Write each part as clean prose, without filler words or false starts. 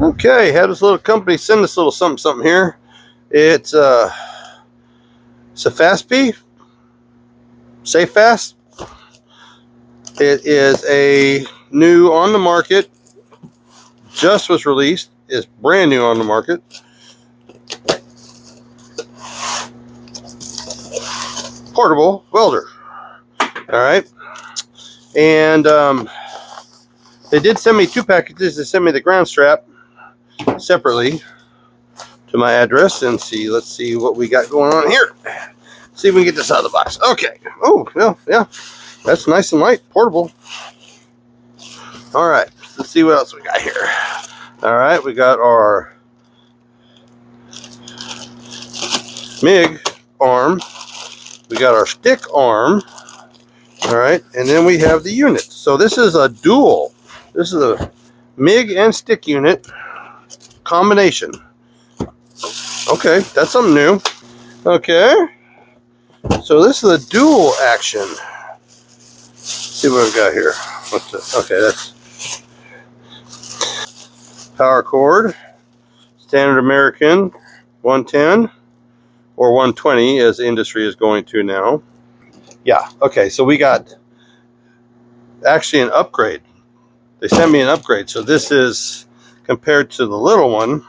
Okay, had this little company send us a little something here. It's a Fast-P, Safe Fast. It is a new on the market, just was released, is brand new on the market. Portable welder. All right, and they did send me 2 packages. They sent me the ground strap separately to my address, and let's see what we got going on here. See if we can get this out of the box. Okay. Oh, yeah, that's nice and light, portable. All right, let's see what else we got here. All right, we got our MIG arm. We got our stick arm. All right, and then we have the unit. So this is a dual. This is a MIG and stick unit combination. Okay, that's something new. Okay, so this is a dual action. Let's see what we've got here. What's this? Okay, that's power cord, standard American 110 or 120 as the industry is going to now. Yeah, okay, so we got actually an upgrade. They sent me an upgrade, so this is compared to the little one.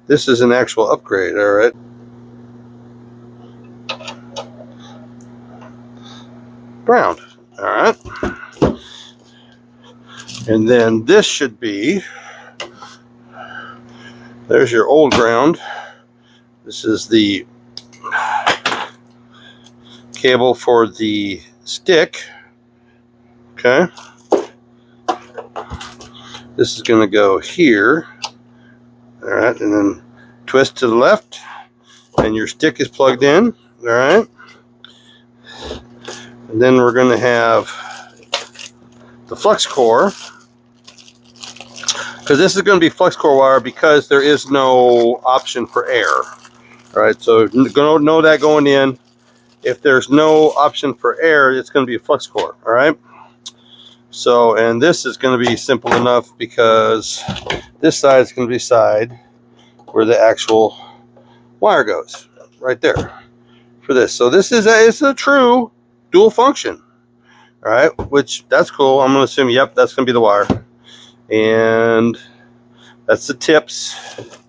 This is an actual upgrade, all right. Ground, all right. And then this should be, there's your old ground. This is the cable for the stick. Okay. This is going to go here. All right, and then twist to the left, and your stick is plugged in. All right. And then we're going to have the flux core, because this is going to be flux core wire because there is no option for air. All right, so you're going to know that going in. If there's no option for air, it's going to be a flux core. All right. So, and this is going to be simple enough because this side is going to be side where the actual wire goes, right there for this. So this is it's a true dual function. All right, which that's cool. I'm going to assume, yep, that's going to be the wire. And that's the tips.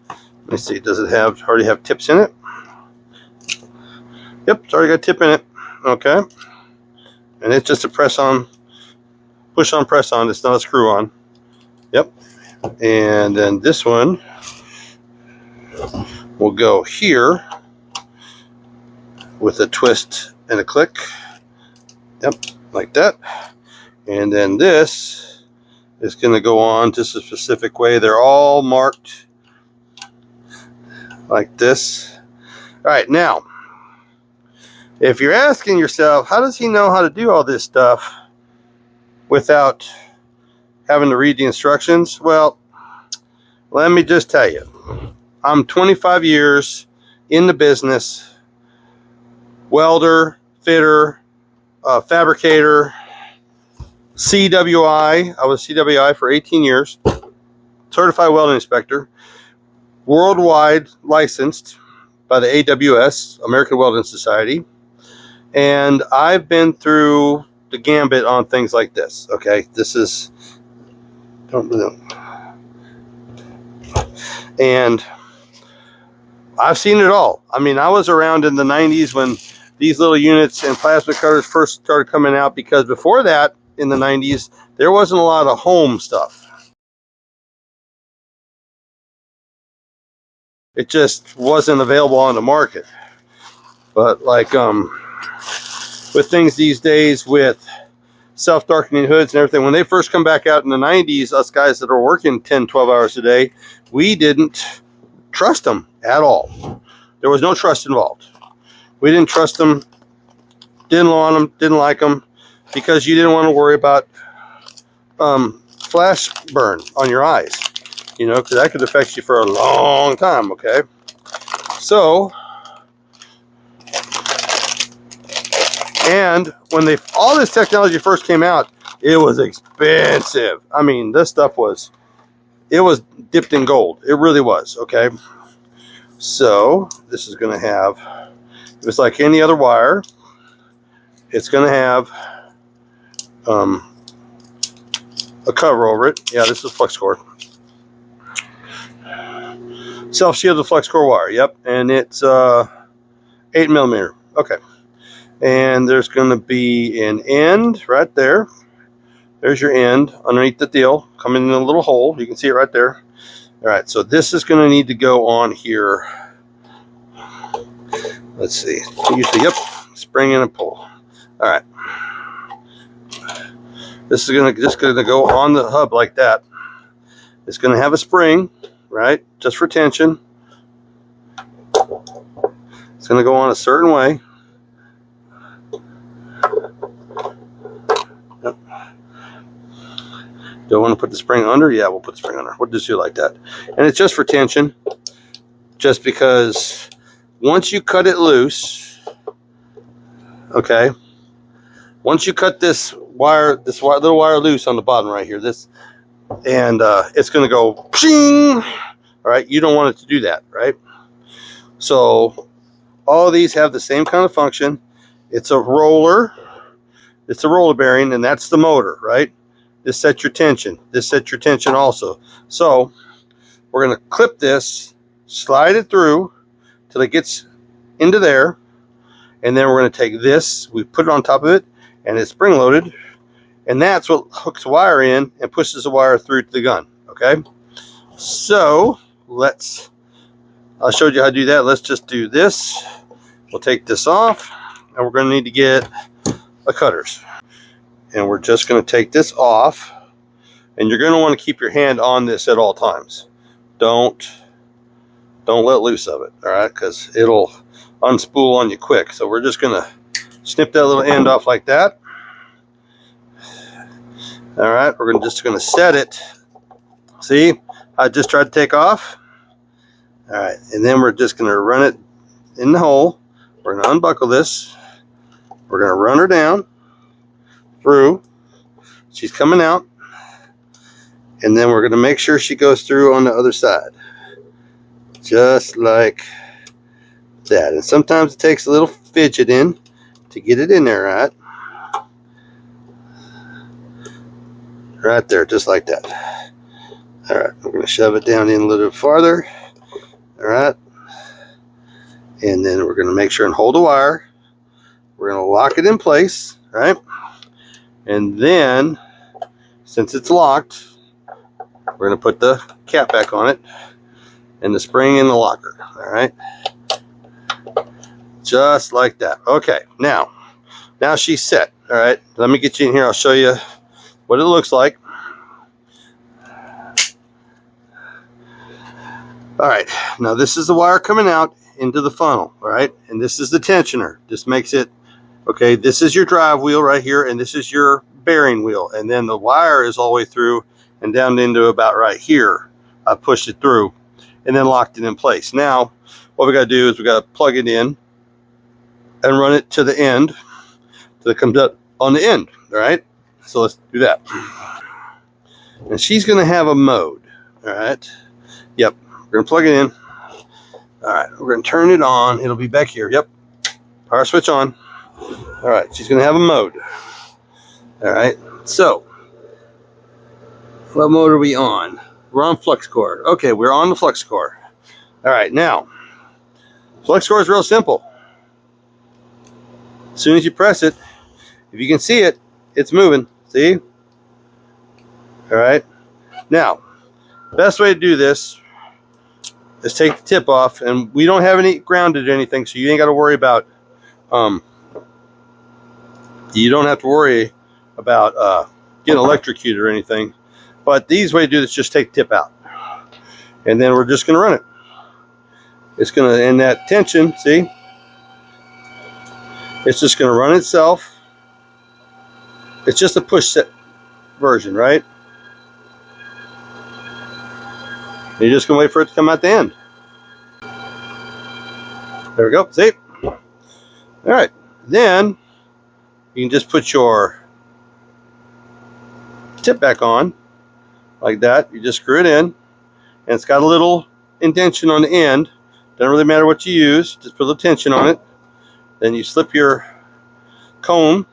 Let me see, does it already have tips in it? Yep, it's already got a tip in it. Okay. And it's just a press on, push on, press on. It's not a screw on. Yep. And then this one will go here with a twist and a click. Yep, like that. And then this is going to go on just a specific way. They're all marked like this. All right, now, if you're asking yourself, how does he know how to do all this stuff without having to read the instructions? Well, let me just tell you, I'm 25 years in the business, welder, fitter, fabricator, CWI. I was CWI for 18 years, certified welding inspector, worldwide licensed by the AWS, American Welding Society. And I've been through the gambit on things like this. Okay, this is, don't know. And I've seen it all. I mean, I was around in the 90s when these little units and plasma cutters first started coming out, because before that, in the 90s, there wasn't a lot of home stuff. It just wasn't available on the market. But like, with things these days with self-darkening hoods and everything, when they first come back out in the 90s, us guys that are working 10, 12 hours a day, we didn't trust them at all. There was no trust involved. We didn't trust them, didn't want them, didn't like them, because you didn't want to worry about flash burn on your eyes, you know, because that could affect you for a long time, okay? So, and when all this technology first came out, it was expensive. I mean, this stuff was it was dipped in gold. It really was. Okay, so this is going to have, it's like any other wire. It's going to have a cover over it. Yeah, this is flex core. Self-shielded flex core wire. Yep, and it's 8mm. Okay, and there's going to be an end right there. There's your end underneath the deal, coming in a little hole. You can see it right there. All right, so this is going to need to go on here. Let's see. Usually, yep, spring and a pull. All right. This is just going to go on the hub like that. It's going to have a spring, right, just for tension. It's going to go on a certain way. Yep. Do I want to put the spring under? Yeah, we'll put the spring under. We'll just do it like that. And it's just for tension, just because once you cut it loose, okay, once you cut this little wire loose on the bottom right here, this, and it's going to go ping. All right, you don't want it to do that, right? So all of these have the same kind of function. It's a roller. It's a roller bearing, and that's the motor, right? This sets your tension. This sets your tension also. So we're going to clip this, slide it through till it gets into there, and then we're going to take this, we put it on top of it, and it's spring loaded, and that's what hooks the wire in and pushes the wire through to the gun. Okay, so I showed you how to do that. Let's just do this. We'll take this off, and we're going to need to get a cutters, and we're just going to take this off, and you're going to want to keep your hand on this at all times. Don't let loose of it, all right, because it'll unspool on you quick. So we're just going to snip that little end off like that. All right, we're just going to set it. See, I just tried to take off. All right, and then we're just going to run it in the hole. We're going to unbuckle this. We're going to run her down through. She's coming out. And then we're going to make sure she goes through on the other side. Just like that. And sometimes it takes a little fidgeting to get it in there, right? Right there, just like that. All right, we're going to shove it down in a little bit farther. All right. And then we're going to make sure and hold the wire. We're going to lock it in place, right? And then, since it's locked, we're going to put the cap back on it and the spring in the locker, all right? Just like that. Okay, now she's set, all right? Let me get you in here. I'll show you what it looks like. All right, now this is the wire coming out into the funnel, all right? And this is the tensioner. This makes it, okay, this is your drive wheel right here, and this is your bearing wheel. And then the wire is all the way through and down into about right here. I pushed it through and then locked it in place. Now, what we got to do is we got to plug it in and run it to the end so it comes up on the end, all right? So let's do that. And she's going to have a mode, all right? Yep, we're going to plug it in. All right, we're going to turn it on. It'll be back here. Yep, power switch on. All right, she's going to have a mode. All right, so what mode are we on? We're on flux core. Okay, we're on the flux core. All right, now, flux core is real simple. As soon as you press it, if you can see it, it's moving. See? All right. Now, best way to do this is take the tip off, and we don't have any grounded or anything, so you ain't got to worry about. You don't have to worry about getting electrocuted or anything. But the easy way to do this is just take the tip out, and then we're just going to run it. It's going to end that tension. See? It's just going to run itself. It's just a push set version, right? You're just going to wait for it to come out the end. There we go. See? All right. Then you can just put your tip back on like that. You just screw it in. and it's got a little indentation on the end. Doesn't really matter what you use, just put a little tension on it. Then you slip your cone,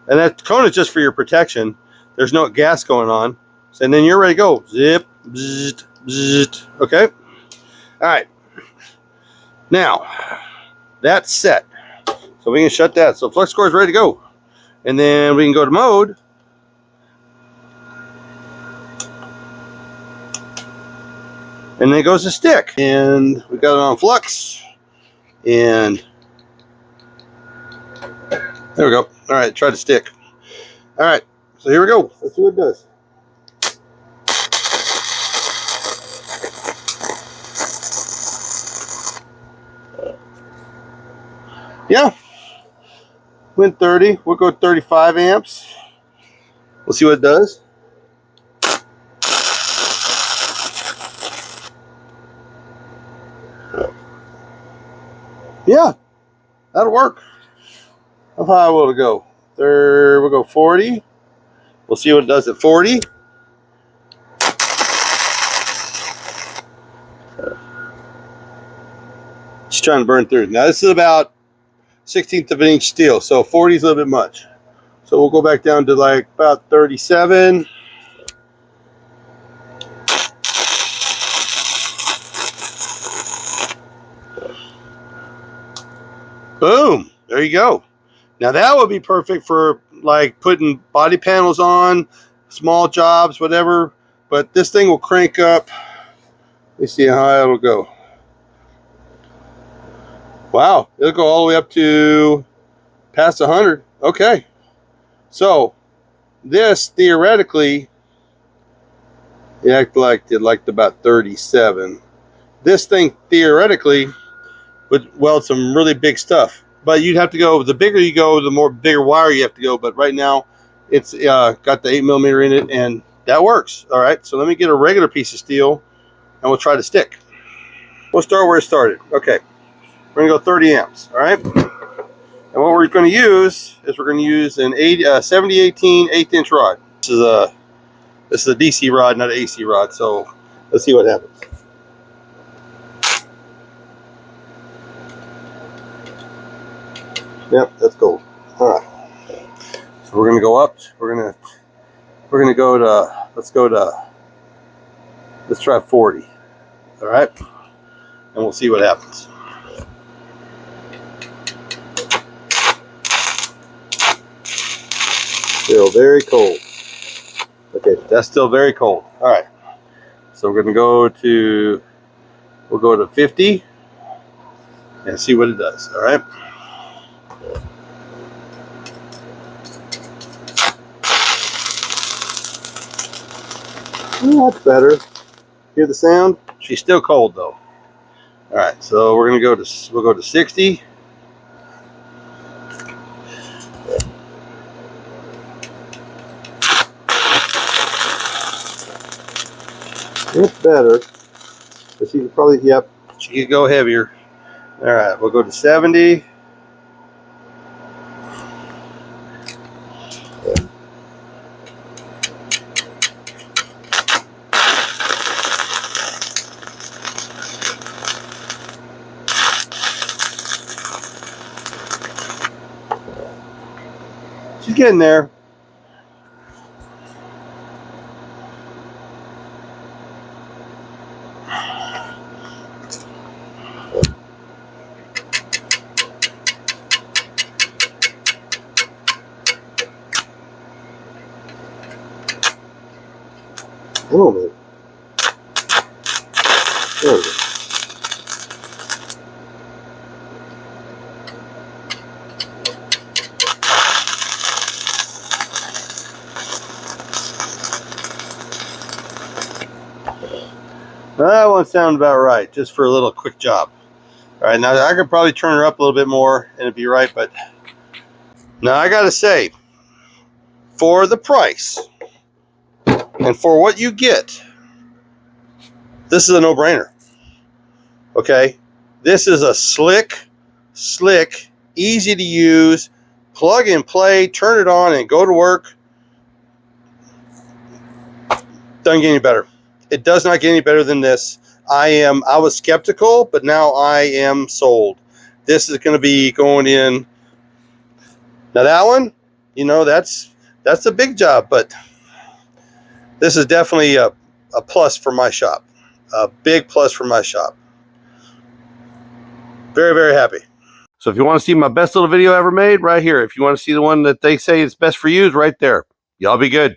and that cone is just for your protection. There's no gas going on. So, and then you're ready to go. Zip, bzzzt, bzzzt. Okay? Alright. Now, that's set. So we can shut that. So flux core is ready to go. And then we can go to mode. And then it goes to stick. And we got it on flux. And there we go. Alright, try to stick. Alright, so here we go. Let's see what it does. Yeah. Went 30. We'll go 35 amps. We'll see what it does. Yeah, that'll work. How high will it go? There, we'll go 40. We'll see what it does at 40. Just trying to burn through. Now this is about 1/16 of an inch steel, so 40 is a little bit much. So we'll go back down to like about 37. Boom! There you go. Now that would be perfect for like putting body panels on, small jobs, whatever. But this thing will crank up. Let's see how high it'll go. Wow, it'll go all the way up to past 100. Okay. So this theoretically, it acted like about 37. This thing theoretically would weld some really big stuff. But you'd have to go, the bigger you go, the more bigger wire you have to go. But right now, it's got the 8mm in it, and that works. All right, so let me get a regular piece of steel, and we'll try to stick. We'll start where it started. Okay, we're going to go 30 amps, all right? And what we're going to use is we're going to use an 70/18 1/8" rod. This is a DC rod, not an AC rod, so let's see what happens. Yep, that's gold. All right. So we're gonna go up. We're gonna go to. Let's try 40. All right, and we'll see what happens. Still very cold. Okay, that's still very cold. All right. So we're gonna go to. We'll go to 50 and see what it does. All right. Oh, that's better. Hear the sound? She's still cold though. All right, so we're gonna go to. We'll go to 60. It's better. But she could probably, yep, she could go heavier. All right, we'll go to 70. She's getting there. Come on, man. There we go. That one sounds about right, just for a little quick job. All right, now I could probably turn her up a little bit more and it'd be right, but now I gotta say, for the price and for what you get, this is a no-brainer. Okay, this is a slick, easy to use, plug and play, turn it on and go to work. Doesn't get any better. It does not get any better than this. I was skeptical, but now I am sold. This is going to be going in. Now that one, you know, that's a big job, but this is definitely a plus for my shop. A big plus for my shop. Very, very happy. So if you want to see my best little video ever made, right here. If you want to see the one that they say is best for you, is right there. Y'all be good.